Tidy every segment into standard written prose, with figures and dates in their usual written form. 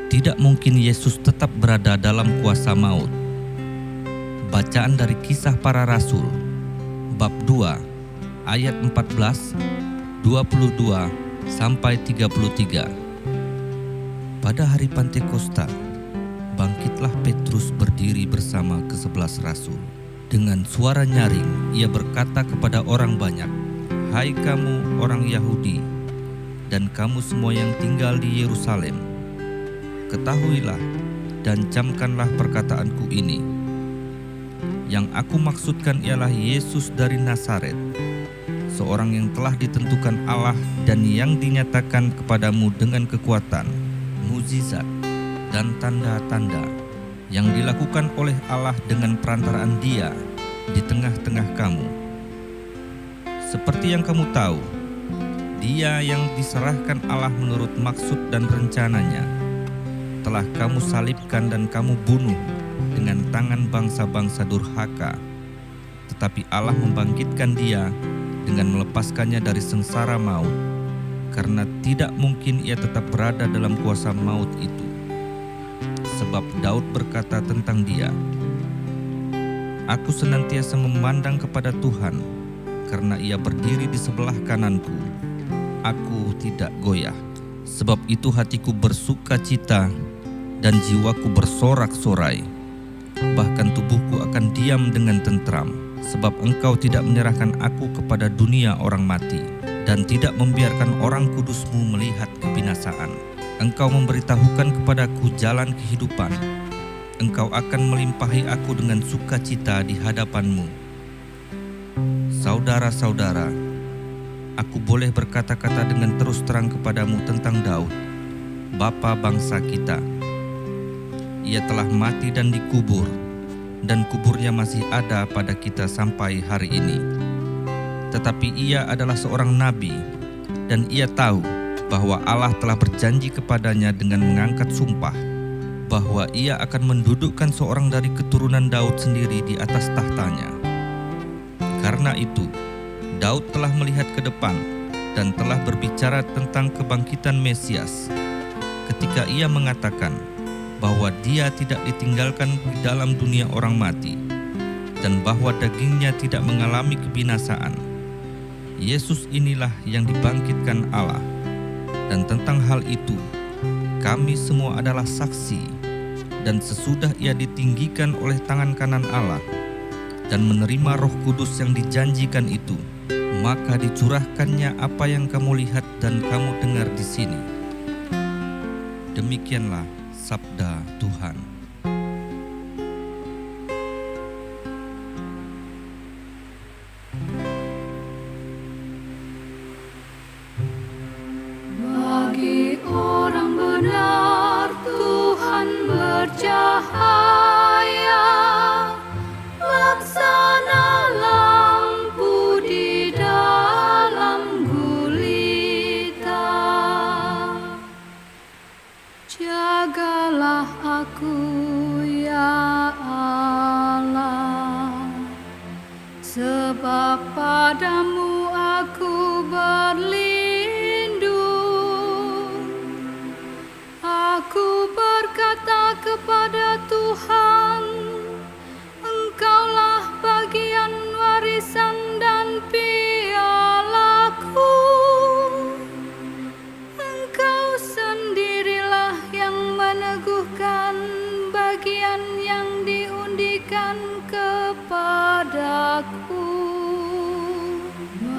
Tidak mungkin Yesus tetap berada dalam kuasa maut. Bacaan dari Kisah Para Rasul, bab 2, ayat 14, 22, sampai 33. Pada hari Pantekosta, bangkitlah Petrus berdiri bersama ke-11 rasul. Dengan suara nyaring, ia berkata kepada orang banyak, "Hai kamu orang Yahudi, dan kamu semua yang tinggal di Yerusalem, ketahuilah dan camkanlah perkataanku ini. Yang aku maksudkan ialah Yesus dari Nazaret, seorang yang telah ditentukan Allah dan yang dinyatakan kepadamu dengan kekuatan, mukjizat, dan tanda-tanda yang dilakukan oleh Allah dengan perantaraan Dia di tengah-tengah kamu. Seperti yang kamu tahu, Dia yang diserahkan Allah menurut maksud dan rencananya telah kamu salibkan dan kamu bunuh dengan tangan bangsa-bangsa durhaka. Tetapi Allah membangkitkan Dia dengan melepaskannya dari sengsara maut, karena tidak mungkin Ia tetap berada dalam kuasa maut itu. Sebab Daud berkata tentang Dia, "Aku senantiasa memandang kepada Tuhan, karena Ia berdiri di sebelah kananku. Aku tidak goyah. Sebab itu hatiku bersuka cita dan jiwaku bersorak-sorai. Bahkan tubuhku akan diam dengan tentram, sebab Engkau tidak menyerahkan aku kepada dunia orang mati, dan tidak membiarkan orang kudus-Mu melihat kebinasaan. Engkau memberitahukan kepadaku jalan kehidupan. Engkau akan melimpahi aku dengan sukacita di hadapan-Mu." Saudara-saudara, aku boleh berkata-kata dengan terus terang kepadamu tentang Daud, bapa bangsa kita. Ia telah mati dan dikubur, dan kuburnya masih ada pada kita sampai hari ini. Tetapi ia adalah seorang nabi, dan ia tahu bahwa Allah telah berjanji kepadanya dengan mengangkat sumpah bahwa Ia akan mendudukkan seorang dari keturunan Daud sendiri di atas tahtanya. Karena itu, Daud telah melihat ke depan dan telah berbicara tentang kebangkitan Mesias, ketika ia mengatakan bahwa Dia tidak ditinggalkan di dalam dunia orang mati, dan bahwa dagingnya tidak mengalami kebinasaan. Yesus inilah yang dibangkitkan Allah. Dan tentang hal itu, kami semua adalah saksi. Dan sesudah Ia ditinggikan oleh tangan kanan Allah dan menerima Roh Kudus yang dijanjikan itu, maka dicurahkannya apa yang kamu lihat dan kamu dengar di sini. Demikianlah sabda Tuhan. Orang benar Tuhan bercahaya, laksana lampu di dalam gulita. Jagalah aku ya Allah, sebab padamu aku berlindung. Aku berkata kepada Tuhan, Engkaulah bagian warisan dan pialaku. Engkau sendirilah yang meneguhkan bagian yang diundikan kepadaku.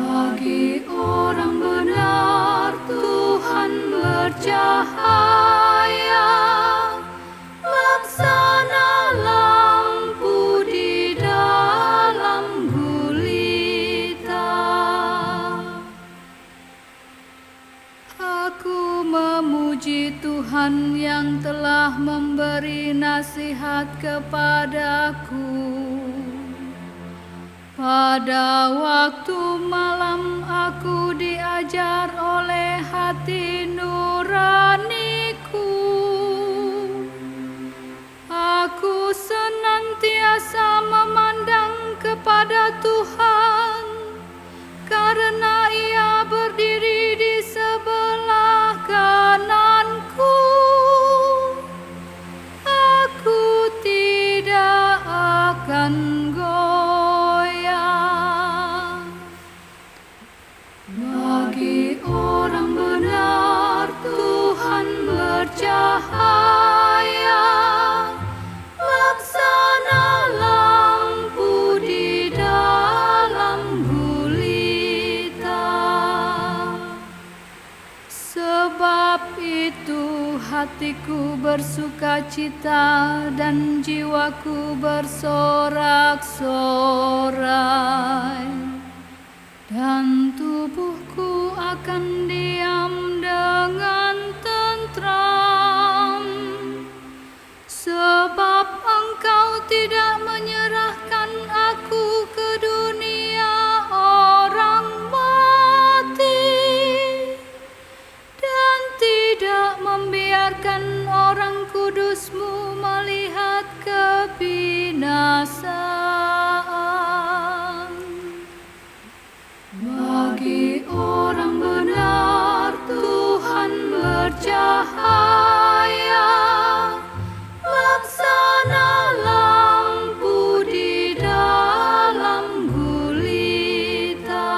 Bagi orang benar Tuhan bercahaya, laksana lampu di dalam gulita. Aku memuji Tuhan yang telah memberi nasihat kepadaku. Pada waktu malam aku diajar oleh hati nuraniku. Aku senantiasa memandang kepada Tuhan, karena Ia berdiri di sebelah kananku. hatiku bersukacita dan jiwaku bersorak-sorai, dan tubuhku akan diam dengan tentram, sebab Engkau tidak menyerahkan aku ke dunia orang mati, dan tidak membiarkan orang kudus-Mu melihat kebinasaan. Bagi orang benar Tuhan bercahaya, laksana lampu di dalam gulita.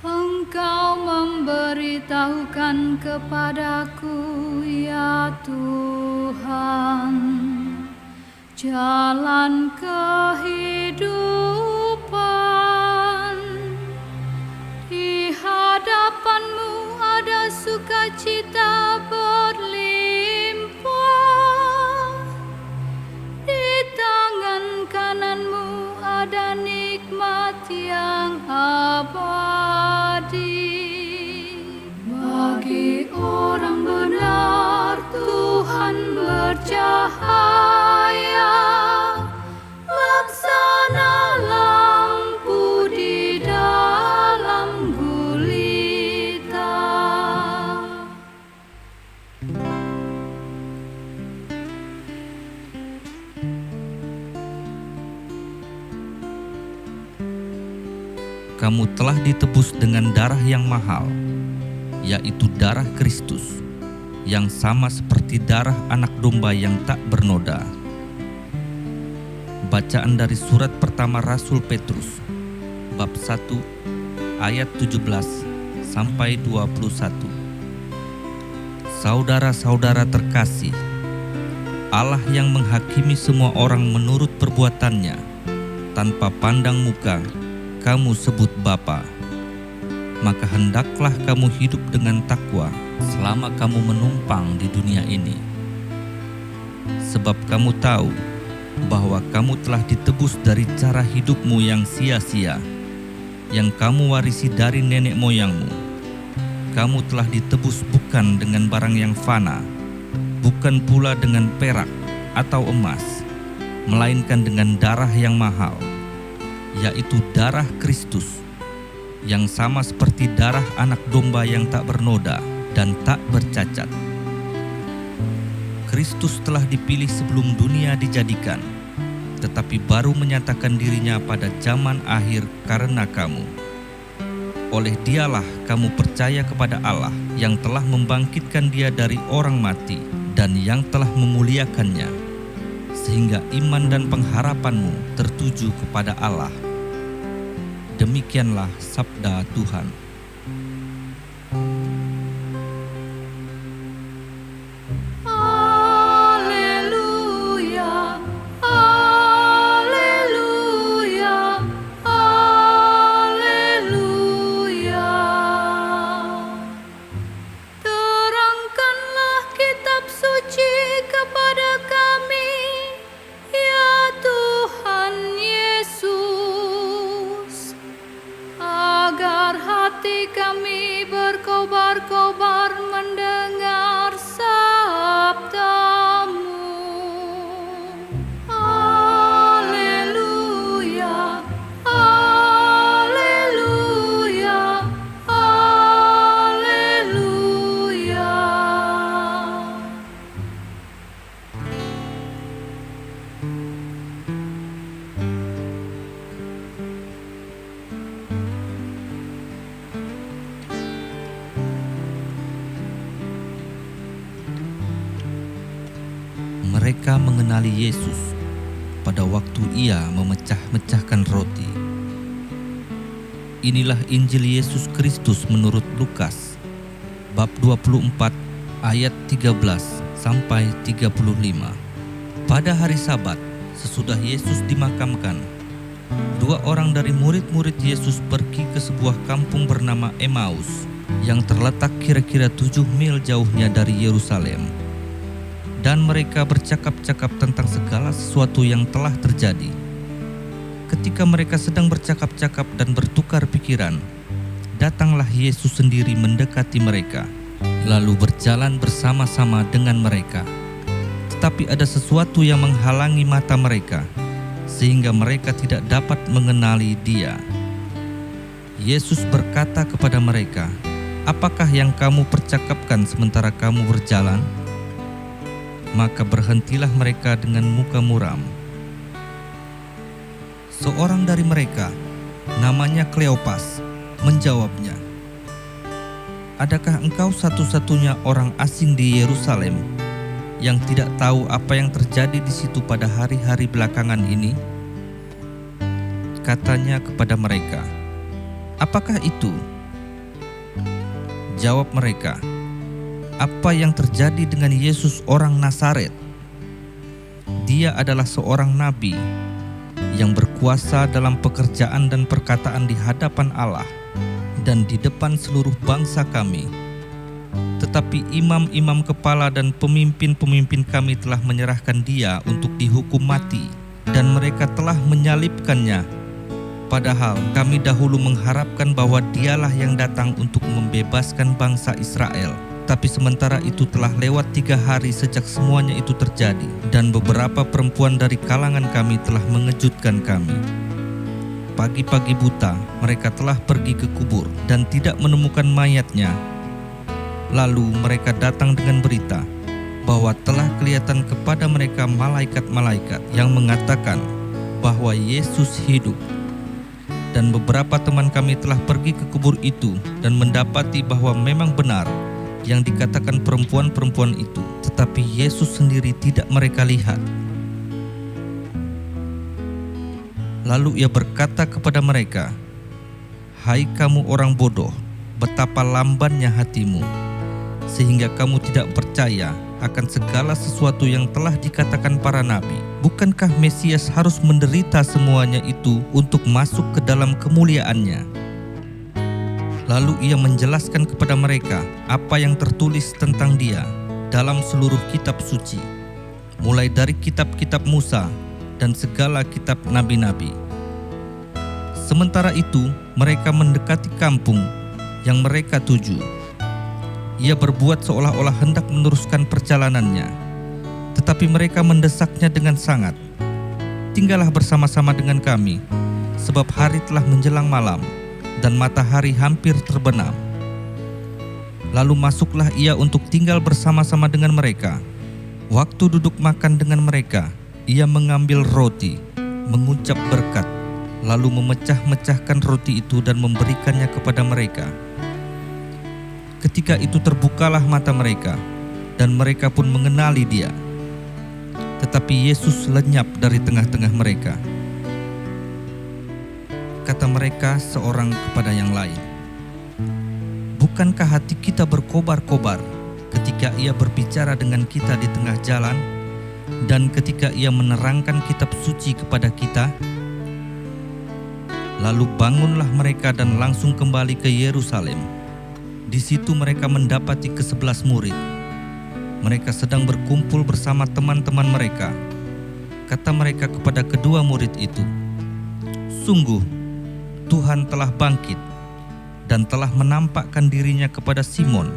Engkau memberitahukan kepadaku, ya Tuhan, jalan kehidupan. Di hadapan-Mu ada sukacita berlimpah, di tangan kanan-Mu ada nikmat yang abadi. Bagi orang benar Tuhan bercahaya, laksana lampu di dalam gulita. Kamu telah ditebus dengan darah yang mahal, yaitu darah Kristus, yang sama seperti darah anak domba yang tak bernoda. Bacaan dari surat pertama Rasul Petrus, bab 1, ayat 17 sampai 21. Saudara-saudara terkasih, Allah yang menghakimi semua orang menurut perbuatannya, tanpa pandang muka, kamu sebut Bapa. Maka hendaklah kamu hidup dengan takwa selama kamu menumpang di dunia ini. Sebab kamu tahu bahwa kamu telah ditebus dari cara hidupmu yang sia-sia, yang kamu warisi dari nenek moyangmu. Kamu telah ditebus bukan dengan barang yang fana, bukan pula dengan perak atau emas, melainkan dengan darah yang mahal, yaitu darah Kristus, yang sama seperti darah anak domba yang tak bernoda dan tak bercacat. Kristus telah dipilih sebelum dunia dijadikan, tetapi baru menyatakan dirinya pada zaman akhir karena kamu. Oleh Dialah kamu percaya kepada Allah yang telah membangkitkan Dia dari orang mati dan yang telah memuliakannya, sehingga iman dan pengharapanmu tertuju kepada Allah. Demikianlah sabda Tuhan. Haleluya, haleluya, haleluya. Terangkanlah kitab suci kepada kami, ya Tuhan Yesus, agar hati kami berkobar-kobar mendengar sabda-Mu. Haleluya, haleluya, haleluya. Mereka mengenali Yesus pada waktu Ia memecah-mecahkan roti. Inilah Injil Yesus Kristus menurut Lukas, bab 24 ayat 13 sampai 35. Pada hari Sabat, sesudah Yesus dimakamkan, 2 orang dari murid-murid Yesus pergi ke sebuah kampung bernama Emmaus, yang terletak kira-kira 7 mil jauhnya dari Yerusalem. Dan mereka bercakap-cakap tentang segala sesuatu yang telah terjadi. Ketika mereka sedang bercakap-cakap dan bertukar pikiran, datanglah Yesus sendiri mendekati mereka, lalu berjalan bersama-sama dengan mereka. Tetapi ada sesuatu yang menghalangi mata mereka, sehingga mereka tidak dapat mengenali Dia. Yesus berkata kepada mereka, "Apakah yang kamu percakapkan sementara kamu berjalan?" Maka berhentilah mereka dengan muka muram. Seorang dari mereka, namanya Kleopas, menjawabnya, "Adakah engkau satu-satunya orang asing di Yerusalem yang tidak tahu apa yang terjadi di situ pada hari-hari belakangan ini?" Katanya kepada mereka, "Apakah itu?" Jawab mereka, "Apa yang terjadi dengan Yesus orang Nazaret? Dia adalah seorang nabi yang berkuasa dalam pekerjaan dan perkataan di hadapan Allah dan di depan seluruh bangsa kami. Tetapi imam-imam kepala dan pemimpin-pemimpin kami telah menyerahkan Dia untuk dihukum mati, dan mereka telah menyalibkannya. Padahal kami dahulu mengharapkan bahwa Dialah yang datang untuk membebaskan bangsa Israel. Tapi sementara itu telah lewat 3 hari sejak semuanya itu terjadi, dan beberapa perempuan dari kalangan kami telah mengejutkan kami. Pagi-pagi buta mereka telah pergi ke kubur dan tidak menemukan mayatnya. Lalu mereka datang dengan berita bahwa telah kelihatan kepada mereka malaikat-malaikat yang mengatakan bahwa Yesus hidup. Dan beberapa teman kami telah pergi ke kubur itu dan mendapati bahwa memang benar yang dikatakan perempuan-perempuan itu, tetapi Yesus sendiri tidak mereka lihat." Lalu Ia berkata kepada mereka, "Hai kamu orang bodoh, betapa lambannya hatimu, sehingga kamu tidak percaya akan segala sesuatu yang telah dikatakan para nabi. Bukankah Mesias harus menderita semuanya itu untuk masuk ke dalam kemuliaannya?" Lalu Ia menjelaskan kepada mereka apa yang tertulis tentang Dia dalam seluruh kitab suci, mulai dari kitab-kitab Musa dan segala kitab nabi-nabi. Sementara itu mereka mendekati kampung yang mereka tuju. Ia berbuat seolah-olah hendak meneruskan perjalanannya, tetapi mereka mendesaknya dengan sangat. "Tinggallah bersama-sama dengan kami, sebab hari telah menjelang malam dan matahari hampir terbenam." Lalu masuklah Ia untuk tinggal bersama-sama dengan mereka. Waktu duduk makan dengan mereka, Ia mengambil roti, mengucap berkat, lalu memecah-mecahkan roti itu dan memberikannya kepada mereka. Ketika itu terbukalah mata mereka, dan mereka pun mengenali Dia. Tetapi Yesus lenyap dari tengah-tengah mereka. Kata mereka seorang kepada yang lain, "Bukankah hati kita berkobar-kobar ketika Ia berbicara dengan kita di tengah jalan, dan ketika Ia menerangkan kitab suci kepada kita?" Lalu bangunlah mereka dan langsung kembali ke Yerusalem. Di situ mereka mendapati ke-11 murid. Mereka sedang berkumpul bersama teman-teman mereka. Kata mereka kepada kedua murid itu, "Sungguh, Tuhan telah bangkit dan telah menampakkan dirinya kepada Simon."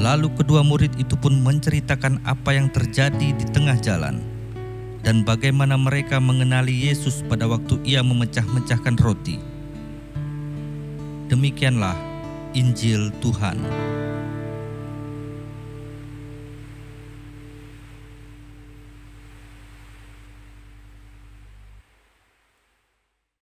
Lalu kedua murid itu pun menceritakan apa yang terjadi di tengah jalan dan bagaimana mereka mengenali Yesus pada waktu Ia memecah-mecahkan roti. Demikianlah Injil Tuhan.